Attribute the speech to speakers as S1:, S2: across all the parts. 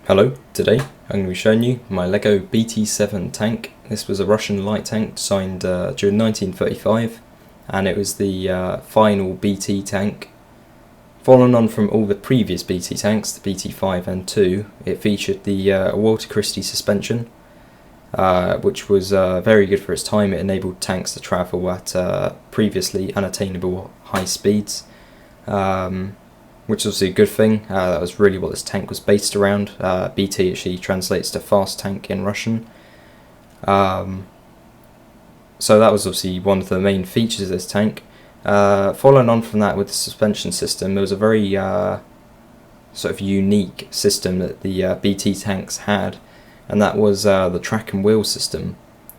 S1: Hello, today I'm going to be showing you my LEGO BT-7 tank. This was a Russian light tank designed during 1935, and it was the final BT tank. Following on from all the previous BT tanks, the BT-5 and 2, it featured the Walter Christie suspension, which was very good for its time. It enabled tanks to travel at previously unattainable high speeds. Which is obviously a good thing. That was really what this tank was based around. BT actually translates to fast tank in Russian. So that was obviously one of the main features of this tank. Following on from that with the suspension system, there was a very sort of unique system that the BT tanks had, and that was the track and wheel system.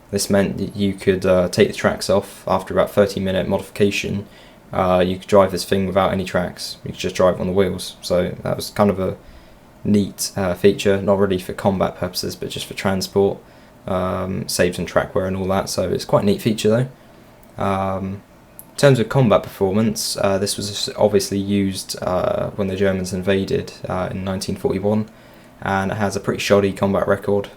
S1: This meant that you could take the tracks off after about 30-minute modification. You could drive this thing without any tracks. You could just drive on the wheels. So that was kind of a neat feature, not really for combat purposes, but just for transport, saves on track wear and all that. So it's quite a neat feature though. In terms of combat performance, this was obviously used when the Germans invaded in 1941, and it has a pretty shoddy combat record.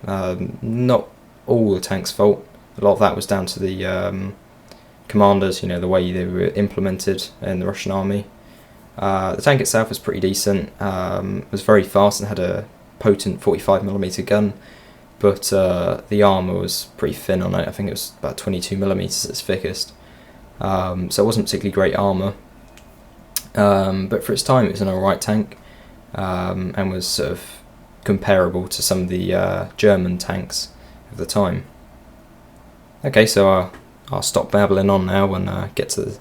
S1: Not all the tank's fault. A lot of that was down to the commanders, the way they were implemented in the Russian army. The tank itself was pretty decent. It was very fast and had a potent 45mm gun, but the armour was pretty thin on it. I think it was about 22mm at its thickest. So it wasn't particularly great armour. But for its time it was an alright tank, and was sort of comparable to some of the German tanks of the time. Okay, so I'll stop babbling on now and cut to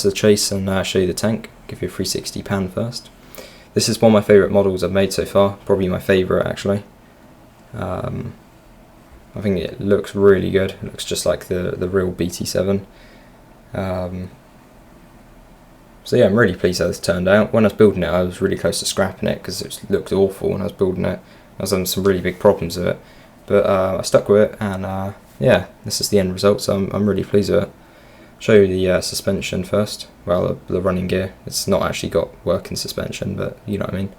S1: the chase and show you the tank. Give you a 360 pan first. This is one of my favourite models I've made so far, probably my favourite actually. I think it looks really good. It looks just like the real BT-7. So yeah, I'm really pleased how this turned out. When I was building it, I was really close to scrapping it because it looked awful when I was building it. I was having some really big problems with it, but I stuck with it, and yeah, this is the end result, so I'm really pleased with it. Show you the suspension first. Well, the running gear. It's not actually got working suspension, but you know what I mean.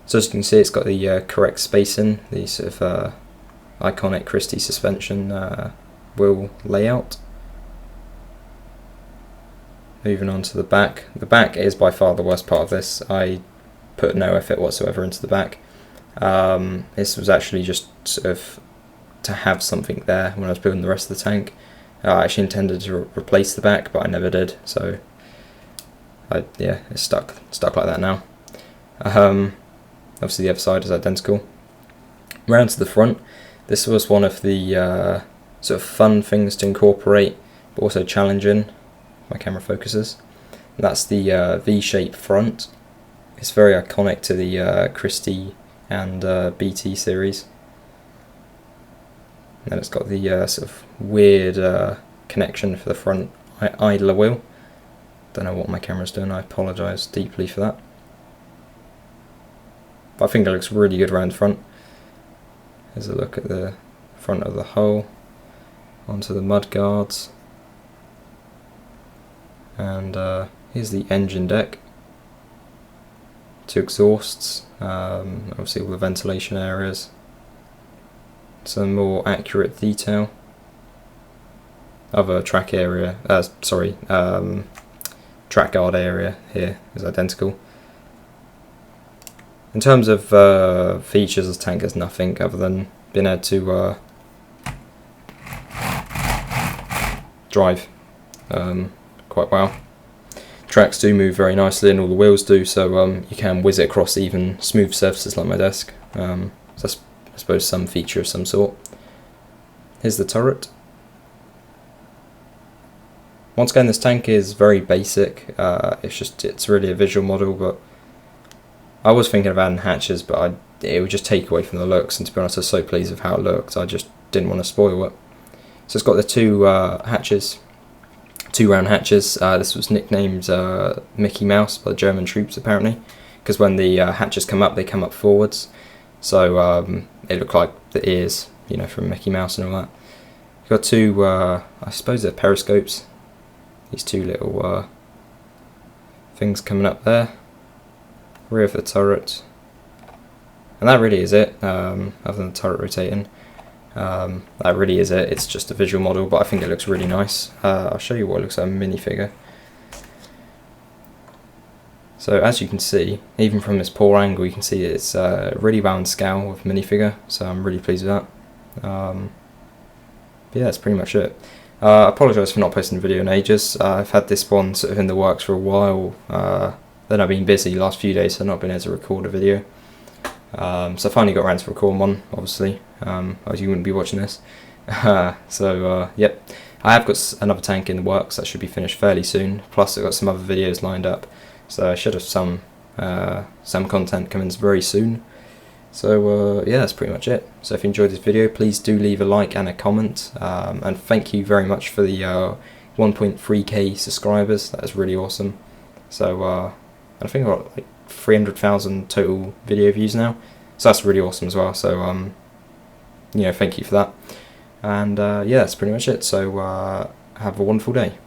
S1: So as you can see, it's got the correct spacing, the sort of iconic Christie suspension wheel layout. Moving on to the back. The back is by far the worst part of this. I put no effort whatsoever into the back. This was actually just sort of to have something there when I was building the rest of the tank. I actually intended to replace the back, but I never did, so yeah, it's stuck like that now. Obviously the other side is identical. Round to the front, this was one of the sort of fun things to incorporate, but also challenging. My camera focuses. And that's the V-shape front. It's very iconic to the Christie and BT series. And then it's got the sort of weird connection for the front idler wheel. Don't know what my camera's doing, I apologise deeply for that. But I think it looks really good around the front. Here's a look at the front of the hull, onto the mud guards. And here's the engine deck. Two exhausts, obviously all the ventilation areas. Some more accurate detail. Other track area, track guard area here is identical. In terms of features, this tank has nothing other than being able to drive quite well. Tracks do move very nicely, and all the wheels do, so you can whiz it across even smooth surfaces like my desk. So that's, I suppose, some feature of some sort. Here's the turret. Once again, this tank is very basic. It's really a visual model, but I was thinking of adding hatches, but it would just take away from the looks, and to be honest, I was so pleased with how it looked, I just didn't want to spoil it. So it's got the two hatches. Two round hatches. This was nicknamed Mickey Mouse by the German troops apparently, because when the hatches come up, they come up forwards, so it looked like the ears, from Mickey Mouse and all that. You've got two, I suppose they're periscopes. These two little things coming up there. Rear of the turret, And that really is it, other than the turret rotating. That really is it. It's just a visual model, but I think it looks really nice. I'll show you what it looks like a minifigure. So as you can see, even from this poor angle, you can see it's really well in scale with minifigure, so I'm really pleased with that. But yeah, that's pretty much it. I apologise for not posting a video in ages. I've had this one sort of in the works for a while, then I've been busy the last few days, so I've not been able to record a video. So I finally got around to recording one, obviously, as you wouldn't be watching this. Yep, I have got another tank in the works that should be finished fairly soon, plus I've got some other videos lined up, so I should have some content coming very soon. So yeah, that's pretty much it. So if you enjoyed this video, please do leave a like and a comment, and thank you very much for the 1.3k subscribers. That is really awesome. So I think I've got like 300,000 total video views now, so that's really awesome as well. So you know, thank you for that. And yeah, that's pretty much it. So have a wonderful day.